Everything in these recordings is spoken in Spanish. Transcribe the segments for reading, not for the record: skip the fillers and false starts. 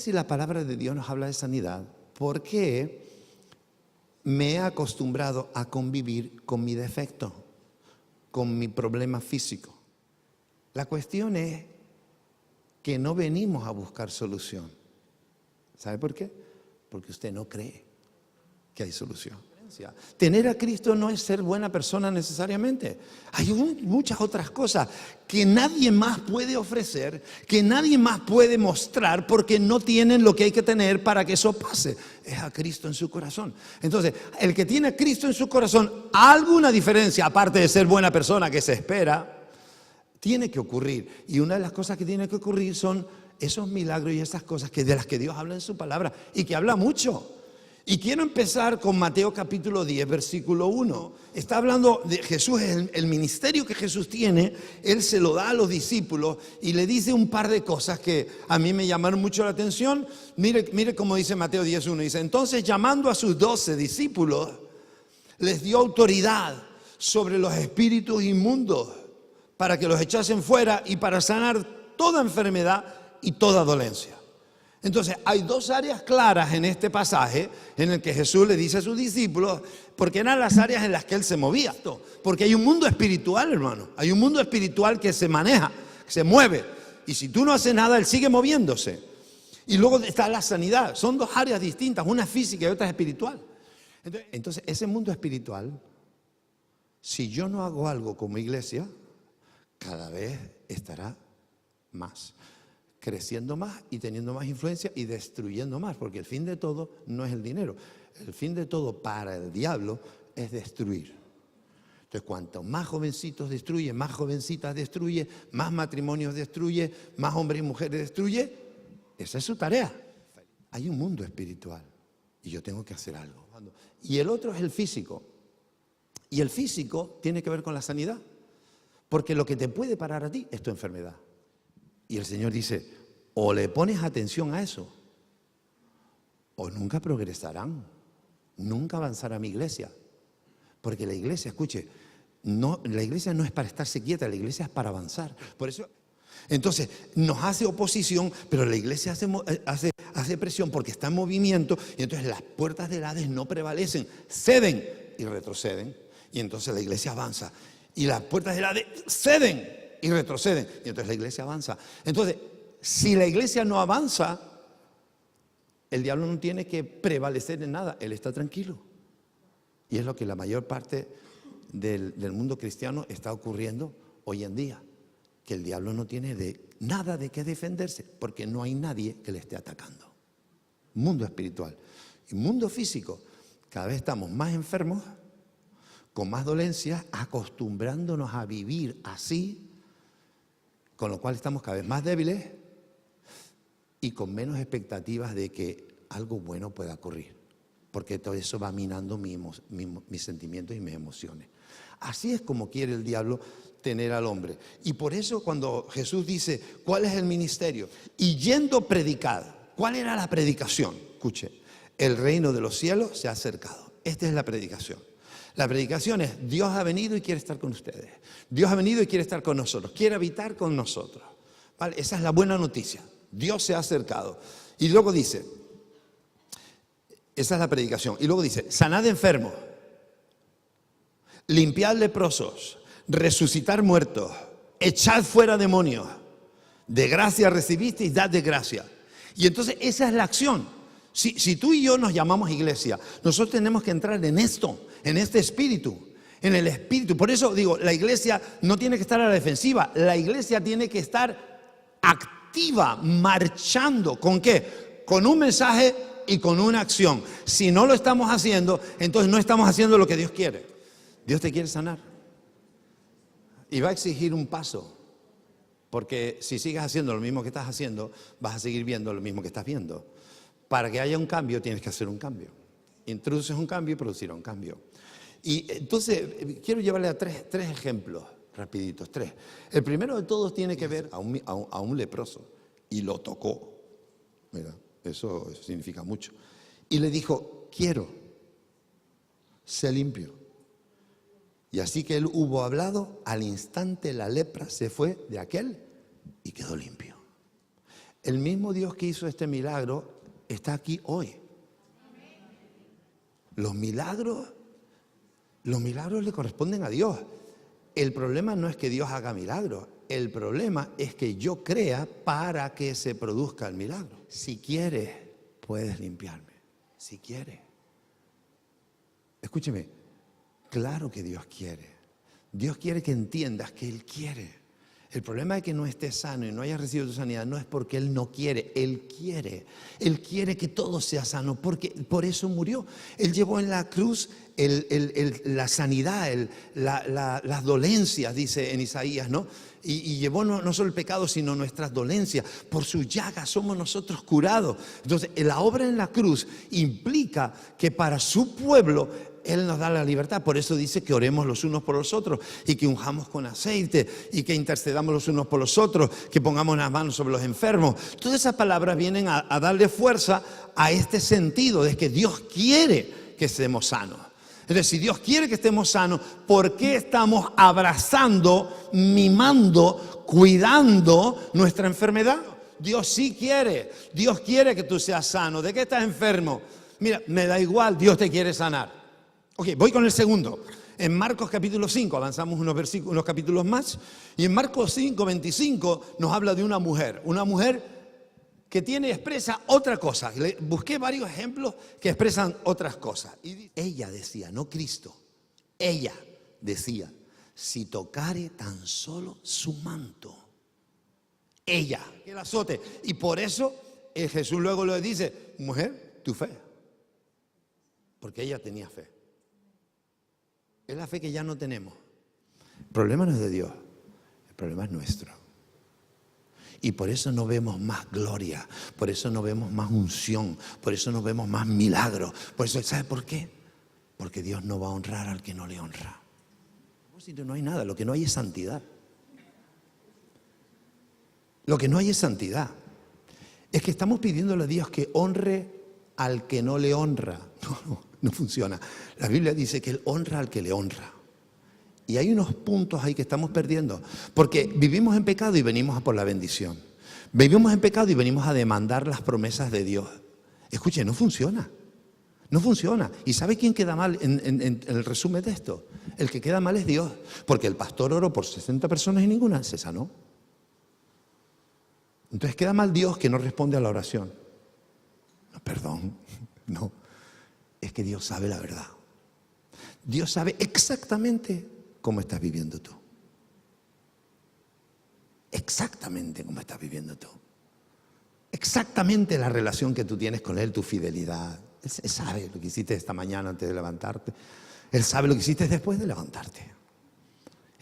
si la palabra de Dios nos habla de sanidad, ¿por qué me he acostumbrado a convivir con mi defecto, con mi problema físico? La cuestión es que no venimos a buscar solución. ¿Sabe por qué? Porque usted no cree que hay solución. Tener a Cristo no es ser buena persona necesariamente. Hay muchas otras cosas que nadie más puede ofrecer, que nadie más puede mostrar, porque no tienen lo que hay que tener para que eso pase. Es a Cristo en su corazón. Entonces, el que tiene a Cristo en su corazón, alguna diferencia, aparte de ser buena persona que se espera, tiene que ocurrir. Y una de las cosas que tiene que ocurrir son esos milagros y esas cosas de las que Dios habla en su palabra y que habla mucho. Y quiero empezar con Mateo capítulo 10, versículo 1. Está hablando de Jesús, el ministerio que Jesús tiene, Él se lo da a los discípulos y le dice un par de cosas que a mí me llamaron mucho la atención. Mire cómo dice Mateo 10, 1. Dice, entonces llamando a sus 12 discípulos, les dio autoridad sobre los espíritus inmundos para que los echasen fuera y para sanar toda enfermedad y toda dolencia. Entonces, hay dos áreas claras en este pasaje en el que Jesús le dice a sus discípulos, porque eran las áreas en las que Él se movía. Porque hay un mundo espiritual, hermano. Hay un mundo espiritual que se maneja, que se mueve. Y si tú no haces nada, Él sigue moviéndose. Y luego está la sanidad. Son dos áreas distintas, una es física y otra es espiritual. Entonces, ese mundo espiritual, si yo no hago algo como iglesia, cada vez estará más, creciendo más y teniendo más influencia y destruyendo más, porque el fin de todo no es el dinero. El fin de todo para el diablo es destruir. Entonces, cuanto más jovencitos destruye, más jovencitas destruye, más matrimonios destruye, más hombres y mujeres destruye, esa es su tarea. Hay un mundo espiritual y yo tengo que hacer algo. Y el otro es el físico. Y el físico tiene que ver con la sanidad, porque lo que te puede parar a ti es tu enfermedad. Y el Señor dice, o le pones atención a eso, o nunca progresarán, nunca avanzará mi iglesia. Porque la iglesia, escuche, la iglesia no es para estarse quieta, la iglesia es para avanzar. Por eso, entonces, nos hace oposición, pero la iglesia hace presión porque está en movimiento, y entonces las puertas del Hades no prevalecen, ceden y retroceden, y entonces la iglesia avanza. Y las puertas del Hades ceden y retroceden, y entonces la iglesia avanza. Entonces, si la iglesia no avanza, el diablo no tiene que prevalecer en nada, él está tranquilo. Y es lo que la mayor parte del mundo cristiano está ocurriendo hoy en día, que el diablo no tiene nada de qué defenderse, porque no hay nadie que le esté atacando. Mundo espiritual y mundo físico, cada vez estamos más enfermos, con más dolencias, acostumbrándonos a vivir así, con lo cual estamos cada vez más débiles y con menos expectativas de que algo bueno pueda ocurrir, porque todo eso va minando mis sentimientos y mis emociones. Así es como quiere el diablo tener al hombre. Y por eso cuando Jesús dice, ¿cuál es el ministerio? Y yendo a predicar, ¿cuál era la predicación? Escuche, el reino de los cielos se ha acercado. Esta es la predicación. La predicación es, Dios ha venido y quiere estar con ustedes. Dios ha venido y quiere estar con nosotros, quiere habitar con nosotros. ¿Vale? Esa es la buena noticia. Dios se ha acercado. Y luego dice, esa es la predicación. Y luego dice, sanad enfermos, limpiad leprosos, resucitar muertos, echad fuera demonios. De gracia recibisteis, dad de gracia. Y entonces esa es la acción. Si tú y yo nos llamamos iglesia, nosotros tenemos que entrar en esto, en este espíritu, en el espíritu. Por eso digo, la iglesia no tiene que estar a la defensiva, la iglesia tiene que estar activa, marchando. ¿Con qué? Con un mensaje y con una acción. Si no lo estamos haciendo, entonces no estamos haciendo lo que Dios quiere. Dios te quiere sanar y va a exigir un paso, porque si sigues haciendo lo mismo que estás haciendo, vas a seguir viendo lo mismo que estás viendo. Para que haya un cambio, tienes que hacer un cambio. Introduces un cambio y producirá un cambio. Y entonces, quiero llevarle a tres ejemplos, rapiditos, tres. El primero de todos tiene que ver a un leproso, y lo tocó. Mira, eso significa mucho. Y le dijo, quiero, sé limpio. Y así que él hubo hablado, al instante la lepra se fue de aquel y quedó limpio. El mismo Dios que hizo este milagro está aquí hoy. Los milagros le corresponden a Dios. El problema no es que Dios haga milagros. El problema es que yo crea para que se produzca el milagro. Si quieres, puedes limpiarme. Si quieres. Escúcheme, claro que Dios quiere. Dios quiere que entiendas que Él quiere. El problema de que no estés sano y no hayas recibido tu sanidad no es porque Él no quiere, Él quiere. Él quiere que todo sea sano, porque por eso murió. Él llevó en la cruz la sanidad, las dolencias, dice en Isaías, ¿no? Y llevó no solo el pecado, sino nuestras dolencias. Por sus llagas somos nosotros curados. Entonces, la obra en la cruz implica que para su pueblo Él nos da la libertad. Por eso dice que oremos los unos por los otros y que unjamos con aceite y que intercedamos los unos por los otros, que pongamos las manos sobre los enfermos. Todas esas palabras vienen a darle fuerza a este sentido de que Dios quiere que estemos sanos. Entonces, si Dios quiere que estemos sanos, ¿por qué estamos abrazando, mimando, cuidando nuestra enfermedad? Dios sí quiere. Dios quiere que tú seas sano. ¿De qué estás enfermo? Mira, me da igual, Dios te quiere sanar. Ok, voy con el segundo. En Marcos capítulo 5, avanzamos unos capítulos más. Y en Marcos 5, 25 nos habla de una mujer que expresa otra cosa. Busqué varios ejemplos que expresan otras cosas. Y ella decía, no Cristo, ella decía, si tocare tan solo su manto, ella, que la azote. Y por eso Jesús luego le dice, mujer, tu fe. Porque ella tenía fe. Es la fe que ya no tenemos. El problema no es de Dios, el problema es nuestro. Y por eso no vemos más gloria, por eso no vemos más unción, por eso no vemos más milagros. Por eso, ¿sabe por qué? Porque Dios no va a honrar al que no le honra. No hay nada, lo que no hay es santidad. Lo que no hay es santidad. Es que estamos pidiéndole a Dios que honre al que no le honra. No funciona. La Biblia dice que Él honra al que le honra. Y hay unos puntos ahí que estamos perdiendo. Porque vivimos en pecado y venimos a por la bendición. Vivimos en pecado y venimos a demandar las promesas de Dios. Escuche, no funciona. No funciona. ¿Y sabe quién queda mal en el resumen de esto? El que queda mal es Dios. Porque el pastor oró por 60 personas y ninguna se sanó. Entonces queda mal Dios que no responde a la oración. No, perdón, no. Es que Dios sabe la verdad. Dios sabe exactamente cómo estás viviendo tú. Exactamente cómo estás viviendo tú. Exactamente la relación que tú tienes con Él, tu fidelidad. Él sabe lo que hiciste esta mañana antes de levantarte. Él sabe lo que hiciste después de levantarte.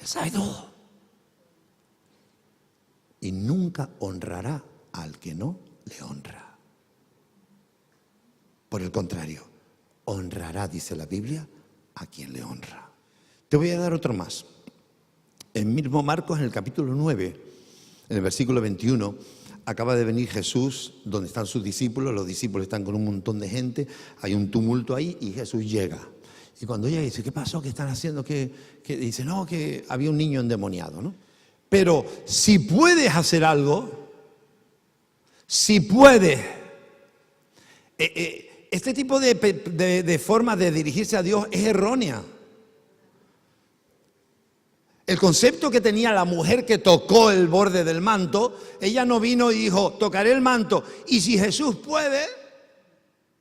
Él sabe todo. Y nunca honrará al que no le honra. Por el contrario, honrará, dice la Biblia, a quien le honra. Te voy a dar otro más. En mismo Marcos, en el capítulo 9, en el versículo 21, acaba de venir Jesús, donde están sus discípulos. Los discípulos están con un montón de gente, hay un tumulto ahí y Jesús llega. Y cuando llega dice, ¿qué pasó? ¿Qué están haciendo? Dice, no, que había un niño endemoniado, ¿no? Pero si puedes hacer algo, si puedes, este tipo de forma de dirigirse a Dios es errónea. El concepto que tenía la mujer que tocó el borde del manto, ella no vino y dijo, tocaré el manto. Y si Jesús puede,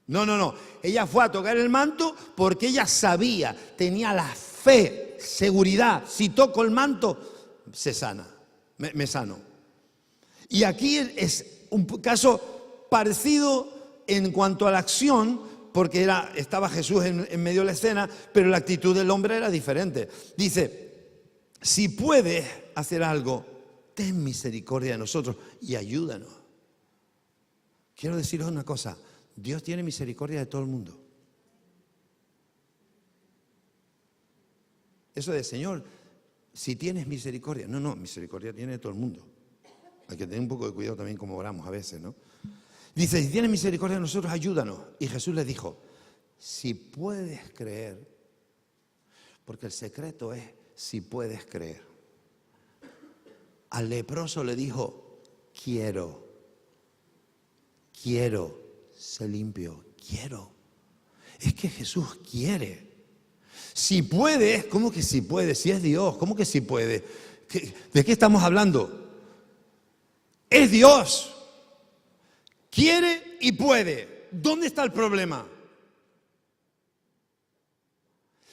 no. Ella fue a tocar el manto porque ella sabía, tenía la fe, seguridad. Si toco el manto, se sana, me sano. Y aquí es un caso parecido en cuanto a la acción, porque estaba Jesús en medio de la escena, pero la actitud del hombre era diferente. Dice, si puedes hacer algo, ten misericordia de nosotros y ayúdanos. Quiero deciros una cosa, Dios tiene misericordia de todo el mundo. Eso de, Señor, si tienes misericordia. No, misericordia tiene de todo el mundo. Hay que tener un poco de cuidado también como oramos a veces, ¿no? Dice, si tienes misericordia de nosotros, ayúdanos. Y Jesús le dijo, si puedes creer, porque el secreto es si puedes creer. Al leproso le dijo, quiero, quiero ser limpio, quiero. Es que Jesús quiere. Si puede, ¿cómo que si puede? Si es Dios, ¿cómo que si puede? ¿De qué estamos hablando? Es Dios. Quiere y puede. ¿Dónde está el problema?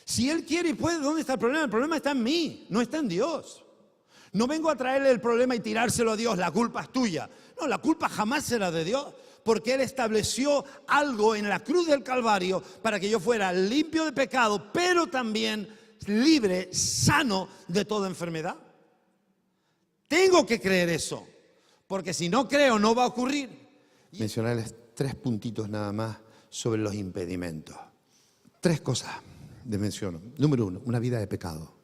Si Él quiere y puede, ¿dónde está el problema? El problema está en mí, no está en Dios. No vengo a traerle el problema y tirárselo a Dios, la culpa es tuya. No, la culpa jamás será de Dios, porque Él estableció algo en la cruz del Calvario para que yo fuera limpio de pecado, pero también libre, sano de toda enfermedad. Tengo que creer eso, porque si no creo no va a ocurrir. Mencionarles 3 puntitos nada más sobre los impedimentos. 3 cosas les menciono. Número 1, una vida de pecado.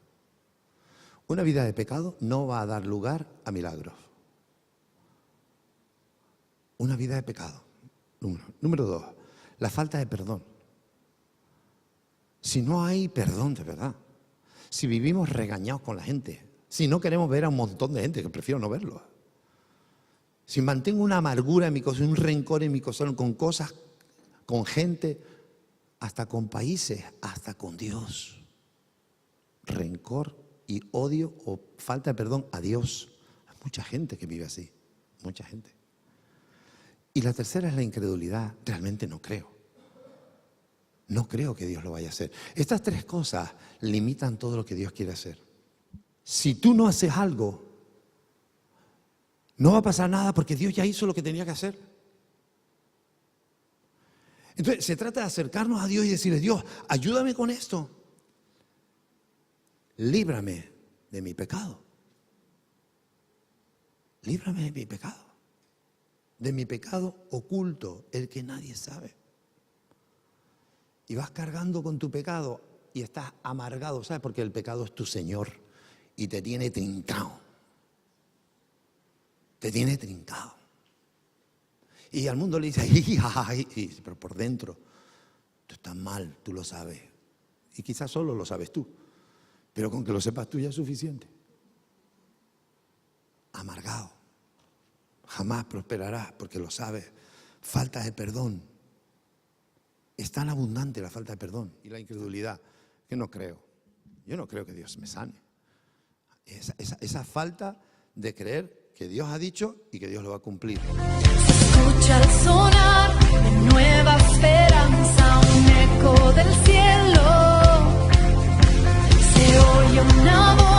Una vida de pecado no va a dar lugar a milagros. Una vida de pecado. Número 2, la falta de perdón. Si no hay perdón de verdad, si vivimos regañados con la gente, si no queremos ver a un montón de gente, que prefiero no verlo, si mantengo una amargura en mi corazón, un rencor en mi corazón con cosas, con gente, hasta con países, hasta con Dios, rencor y odio o falta de perdón a Dios. Hay mucha gente que vive así, mucha gente. Y la tercera es la incredulidad. Realmente no creo. No creo que Dios lo vaya a hacer. Estas 3 cosas limitan todo lo que Dios quiere hacer. Si tú no haces algo, no va a pasar nada porque Dios ya hizo lo que tenía que hacer. Entonces se trata de acercarnos a Dios y decirle: Dios, ayúdame con esto. Líbrame de mi pecado. Líbrame de mi pecado. De mi pecado oculto, el que nadie sabe. Y vas cargando con tu pecado y estás amargado, ¿sabes? Porque el pecado es tu Señor y te tiene trincado. Te tiene trincado. Y al mundo le dice: ay, pero por dentro tú estás mal, tú lo sabes. Y quizás solo lo sabes tú. Pero con que lo sepas tú ya es suficiente. Amargado. Jamás prosperarás porque lo sabes. Falta de perdón. Es tan abundante la falta de perdón y la incredulidad que no creo. Yo no creo que Dios me sane. Esa falta de creer que Dios ha dicho y que Dios lo va a cumplir. Escucha el sonar de nueva esperanza, un eco del cielo. Se oye una voz.